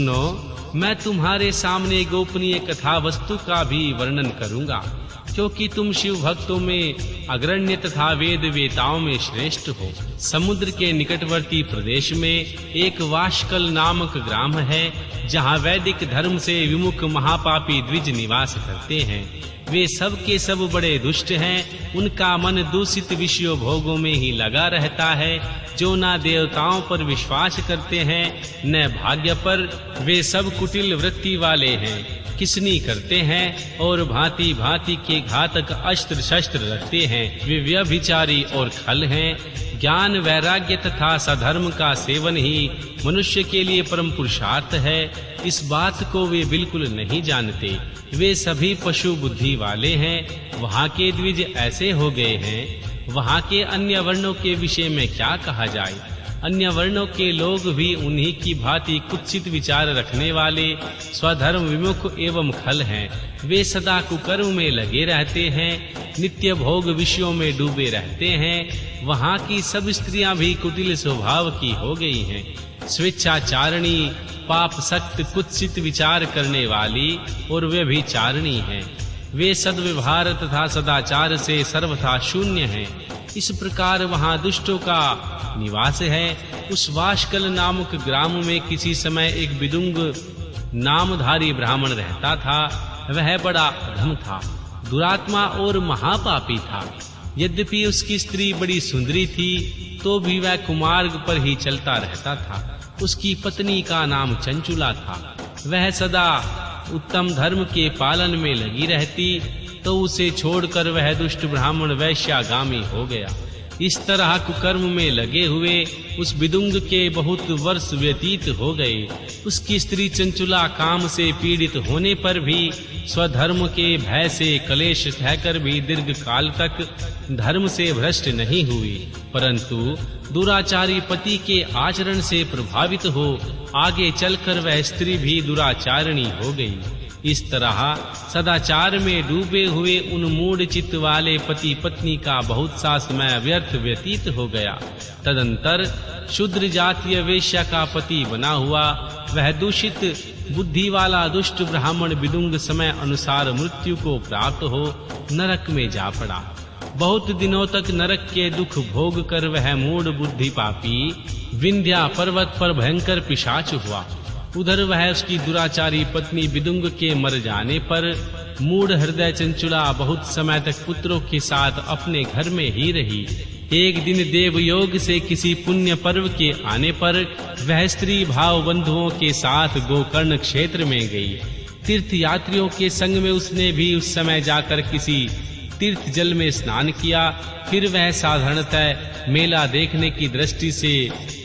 सुनो, मैं तुम्हारे सामने गोपनीय कथा वस्तु का भी वर्णन करूंगा, क्योंकि तुम शिव भक्तों में अग्रण्य तथा वेद वेताओं में श्रेष्ठ हो। समुद्र के निकटवर्ती प्रदेश में एक वाशकल नामक ग्राम है, जहाँ वैदिक धर्म से विमुख महापापी द्विज निवास करते हैं। वे सब के सब बड़े दुष्ट हैं। उनका मन दूषित विषयों भोगों में ही लगा रहता है, जो न देवताओं पर विश्वास करते हैं न भाग्य पर। वे सब कुटिल वृत्ति वाले हैं, किसनी करते हैं और भांति भांति के घातक अस्त्र शस्त्र रखते हैं। वे व्यभिचारी और खल हैं। ज्ञान वैराग्य तथा सधर्म का सेवन ही मनुष्य के लिए परम पुरुषार्थ है, इस बात को वे बिल्कुल नहीं जानते। वे सभी पशु बुद्धि वाले हैं। वहाँ के द्विज ऐसे हो गए हैं। वहाँ के अन्य वर्णों के विषय में क्या कहा जाए। अन्य वर्णों के लोग भी उन्हीं की भांति कुत्सित विचार रखने वाले, स्वधर्म विमुख एवं खल हैं। वे सदा कुकर्म में लगे रहते हैं, नित्य भोग विषयों में डूबे रहते हैं। वहाँ की सब स्त्रियां भी कुटिल स्वभाव की हो गई हैं, स्वेच्छाचारिणी, पाप सक्त, कुत्सित विचार करने वाली और व्यभिचारिणी हैं। वे सद्व्यवहार तथा सदाचार से सर्वथा शून्य हैं। इस प्रकार वहाँ दुष्टों का निवास है। उस वाशकल नामक ग्राम में किसी समय एक विदुंग नामधारी ब्राह्मण रहता था। वह बड़ा अधम था, दुरात्मा और महापापी था। यद्यपि उसकी स्त्री बड़ी सुंदरी थी, तो भी वह कुमार्ग पर ही चलता रहता था। उसकी पत्नी का नाम चंचुला था। वह सदा उत्तम धर्म के पालन में लगी रहती, तो उसे छोड़कर वह दुष्ट ब्राह्मण वैश्यागामी हो गया। इस तरह कुकर्म में लगे हुए उस विदुंग के बहुत वर्ष व्यतीत हो गए। उसकी स्त्री चंचुला काम से पीड़ित होने पर भी स्वधर्म के भय से कलेश सहकर भी दीर्घ काल तक धर्म से भ्रष्ट नहीं हुई, परंतु दुराचारी पति के आचरण से प्रभावित हो आगे चलकर वह स्त्री भी दुराचारिणी हो गई। इस तरह सदाचार में डूबे हुए उन मूढ़ चित्त वाले पति पत्नी का बहुत सा समय व्यर्थ व्यतीत हो गया। तदंतर शूद्र जातीय वेश्या का पति बना हुआ वह दूषित बुद्धि वाला दुष्ट ब्राह्मण विदुंग समय अनुसार मृत्यु को प्राप्त हो नरक में जा पड़ा। बहुत दिनों तक नरक के दुख भोग कर वह मूढ़ बुद्धि पापी विंध्या पर्वत पर भयंकर पिशाच हुआ। उधर वह उसकी दुराचारी पत्नी विदुंग के मर जाने पर मूढ़ हृदय चंचुला बहुत समय तक पुत्रों के साथ अपने घर में ही रही। एक दिन देवयोग से किसी पुण्य पर्व के आने पर वह स्त्री भाव बंधुओं के साथ गोकर्ण क्षेत्र में गई। तीर्थ यात्रियों के संग में उसने भी उस समय जाकर किसी तीर्थ जल में स्नान किया। फिर वह साधारणतः मेला देखने की दृष्टि से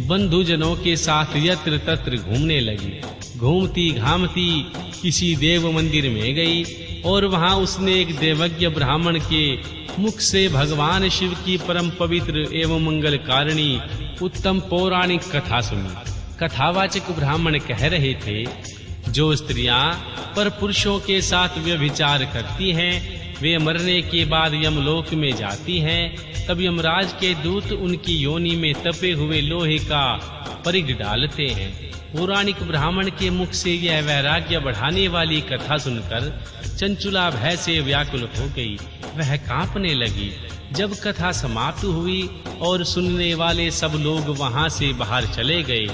बंधुजनों के साथ यत्र तत्र घूमने लगी। घूमती घामती किसी देव मंदिर में गई और वहां उसने एक देवज्ञ ब्राह्मण के मुख से भगवान शिव की परम पवित्र एवं मंगलकारिणी उत्तम पौराणिक कथा सुनी। कथावाचक ब्राह्मण कह रहे थे, जो स्त्रियां पर पुरुषों के साथ व्यभिचार करती हैं, वे मरने के बाद यमलोक में जाती हैं। तब यमराज के दूत उनकी योनि में तपे हुए लोहे का परिघ डालते हैं। पौराणिक ब्राह्मण के मुख से यह वैराग्य बढ़ाने वाली कथा सुनकर चंचुला भय से व्याकुल हो गई। वह कांपने लगी। जब कथा समाप्त हुई और सुनने वाले सब लोग वहां से बाहर चले गए,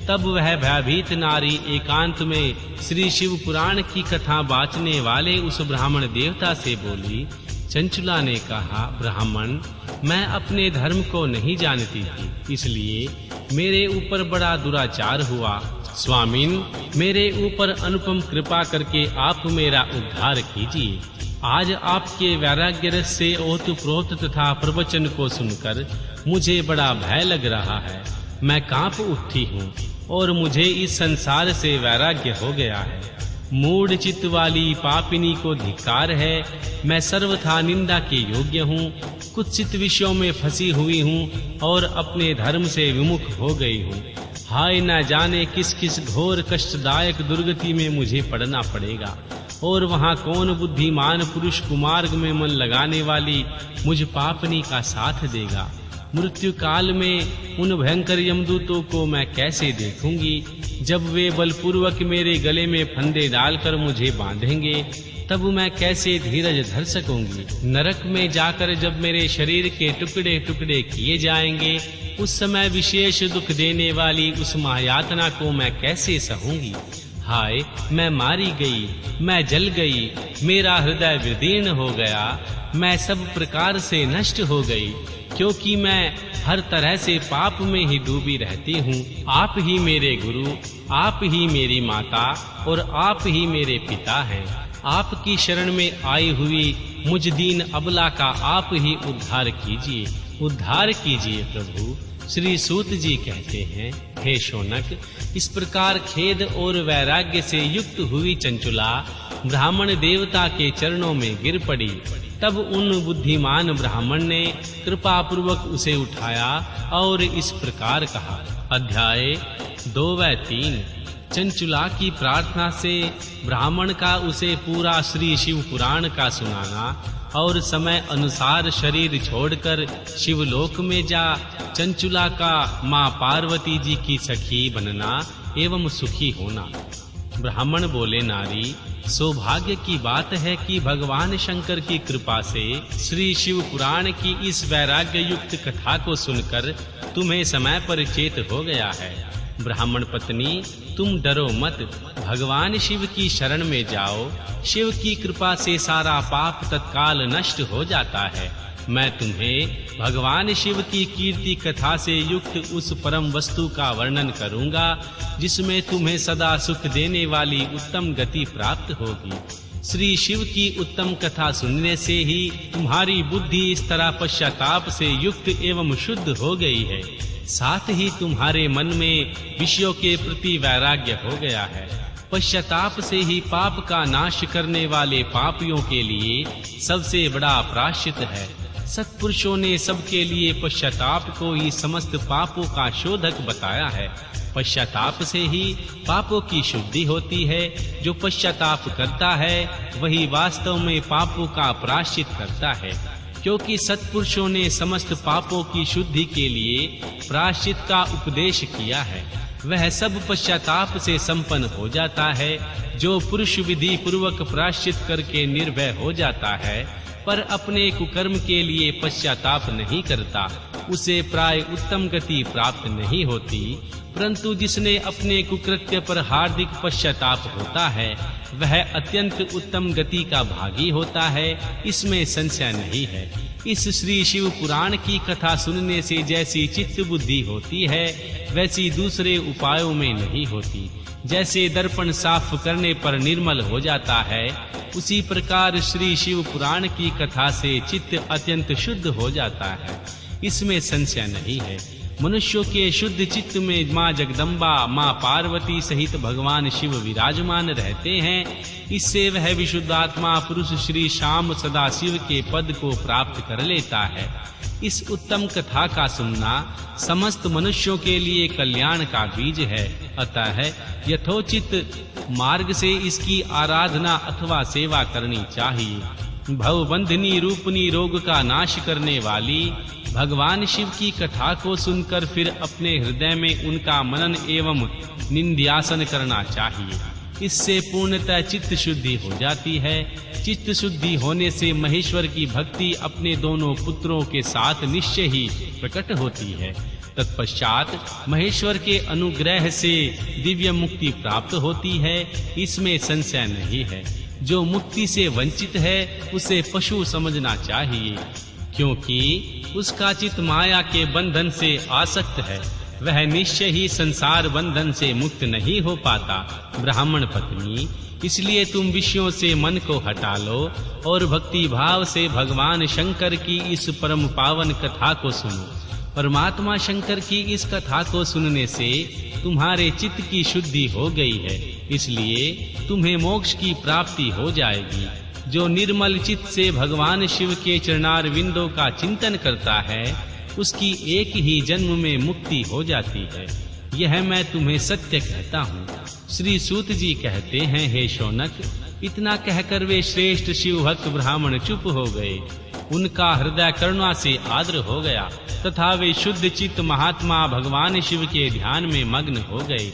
तब वह भयभीत नारी एकांत में श्री शिव पुराण की कथा बाँचने वाले उस ब्राह्मण देवता से बोली। चंचुला ने कहा, ब्राह्मण, मैं अपने धर्म को नहीं जानती थी, इसलिए मेरे ऊपर बड़ा दुराचार हुआ। स्वामिन, मेरे ऊपर अनुपम कृपा करके आप मेरा उद्धार कीजिए। आज आपके वैराग्य रस से ओतप्रोत तथा प्रवचन को सुनकर मुझे बड़ा भय लग रहा है। मैं कांप उठी हूँ और मुझे इस संसार से वैराग्य हो गया है। मूढ़ चित्त वाली पापिनी को धिक्कार है। मैं सर्वथा निंदा के योग्य हूँ, कुत्सित विषयों में फंसी हुई हूँ और अपने धर्म से विमुख हो गई हूँ। हाय, न जाने किस किस घोर कष्टदायक दुर्गति में मुझे पड़ना पड़ेगा, और वहाँ कौन बुद्धिमान पुरुष कुमार्ग में मन लगाने वाली मुझ पापनी का साथ देगा। मृत्यु काल में उन भयंकर यमदूतों को मैं कैसे देखूंगी, जब वे बलपूर्वक मेरे गले में फंदे डालकर मुझे बांधेंगे तब मैं कैसे धीरज धर सकूंगी। नरक में जाकर जब मेरे शरीर के टुकड़े टुकड़े किए जाएंगे उस समय विशेष दुख देने वाली उस महायातना को मैं कैसे सहूंगी। हाय, मैं मारी गई, मैं जल गई, मेरा हृदय विदीर्ण हो गया, मैं सब प्रकार से नष्ट हो गई, क्योंकि मैं हर तरह से पाप में ही डूबी रहती हूँ। आप ही मेरे गुरु, आप ही मेरी माता और आप ही मेरे पिता हैं। आपकी शरण में आई हुई मुझ दीन अबला का आप ही उद्धार कीजिए, उद्धार कीजिए प्रभु। श्री सूत जी कहते हैं, हे शौनक, इस प्रकार खेद और वैराग्य से युक्त हुई चंचुला ब्राह्मण देवता के चरणों में गिर पड़ी। तब उन बुद्धिमान ब्राह्मण ने कृपा पूर्वक उसे उठाया और इस प्रकार कहा। अध्याय 2 व 3। चंचुला की प्रार्थना से ब्राह्मण का उसे पूरा श्री शिव पुराण का सुनाना और समय अनुसार शरीर छोड़कर शिवलोक में जा चंचुला का मां पार्वती जी की सखी बनना एवं सुखी होना। ब्राह्मण बोले, नारी, सौभाग्य की बात है कि भगवान शंकर की कृपा से श्री शिव पुराण की इस वैराग्य युक्त कथा को सुनकर तुम्हें समय पर चेत हो गया है। ब्राह्मण पत्नी, तुम डरो मत, भगवान शिव की शरण में जाओ। शिव की कृपा से सारा पाप तत्काल नष्ट हो जाता है। मैं तुम्हें भगवान शिव की कीर्ति कथा से युक्त उस परम वस्तु का वर्णन करूंगा जिसमें तुम्हें सदा सुख देने वाली उत्तम गति प्राप्त होगी। श्री शिव की उत्तम कथा सुनने से ही तुम्हारी बुद्धि इस तरह पश्चाताप से युक्त एवं शुद्ध हो गई है। साथ ही तुम्हारे मन में विषयों के प्रति वैराग्य हो गया है। पश्चाताप से ही पाप का नाश करने वाले पापियों के लिए सबसे बड़ा प्रायश्चित है। सत्पुरुषों ने सबके लिए पश्चाताप को ही समस्त पापों का शोधक बताया है। पश्चाताप से ही पापों की शुद्धि होती है। जो पश्चाताप करता है वही वास्तव में पापों का प्रायश्चित करता है, क्योंकि सत्पुरुषों ने समस्त पापों की शुद्धि के लिए प्रायश्चित का उपदेश किया है। वह सब पश्चाताप से संपन्न हो जाता है। जो पुरुष विधि पूर्वक प्रायश्चित करके निर्भय हो जाता है पर अपने कुकर्म के लिए पश्चाताप नहीं करता, उसे प्राय उत्तम गति प्राप्त नहीं होती। परंतु जिसने अपने कुकृत्य पर हार्दिक पश्चाताप होता है वह अत्यंत उत्तम गति का भागी होता है, इसमें संशय नहीं है। इस श्री शिव पुराण की कथा सुनने से जैसी चित्त बुद्धि होती है वैसी दूसरे उपायों में नहीं होती। जैसे दर्पण साफ करने पर निर्मल हो जाता है, उसी प्रकार श्री शिव पुराण की कथा से चित्त अत्यंत शुद्ध हो जाता है, इसमें संशय नहीं है। मनुष्यों के शुद्ध चित्त में मां जगदम्बा, मां पार्वती सहित भगवान शिव विराजमान रहते हैं। इससे वह विशुद्धात्मा पुरुष श्री श्याम सदा शिव के पद को प्राप्त कर लेता है। इस उत्तम कथा का सुनना समस्त मनुष्यों के लिए कल्याण का बीज है। अतः यथोचित मार्ग से इसकी आराधना अथवा सेवा करनी चाहिए। भवबंधिनी रूपनी रोग का नाश करने वाली भगवान शिव की कथा को सुनकर फिर अपने हृदय में उनका मनन एवं निंध्यासन करना चाहिए। इससे पूर्णतः चित्त शुद्धि हो जाती है। चित्त शुद्धि होने से महेश्वर की भक्ति अपने दोनों पुत्रों के साथ निश्चय ही प्रकट होती है। तत्पश्चात महेश्वर के अनुग्रह से दिव्य मुक्ति प्राप्त होती है, इसमें संशय नहीं है। जो मुक्ति से वंचित है उसे पशु समझना चाहिए, क्योंकि उसका चित्त माया के बंधन से आसक्त है। वह निश्चय ही संसार बंधन से मुक्त नहीं हो पाता। ब्राह्मण पत्नी, इसलिए तुम विषयों से मन को हटा लो और भक्ति भाव से भगवान शंकर की इस परम पावन कथा को सुनो। परमात्मा शंकर की इस कथा को सुनने से तुम्हारे चित्त की शुद्धि हो गई है, इसलिए तुम्हें मोक्ष की प्राप्ति हो जाएगी। जो निर्मल चित्त से भगवान शिव के चरणार विंदों का चिंतन करता है उसकी एक ही जन्म में मुक्ति हो जाती है। यह मैं तुम्हें सत्य कहता हूँ। श्री सूत जी कहते हैं, हे शौनक, इतना कहकर वे श्रेष्ठ शिव भक्त ब्राह्मण चुप हो गए। उनका हृदय करुणा से आर्द्र हो गया तथा वे शुद्ध चित्त महात्मा भगवान शिव के ध्यान में मग्न हो गए।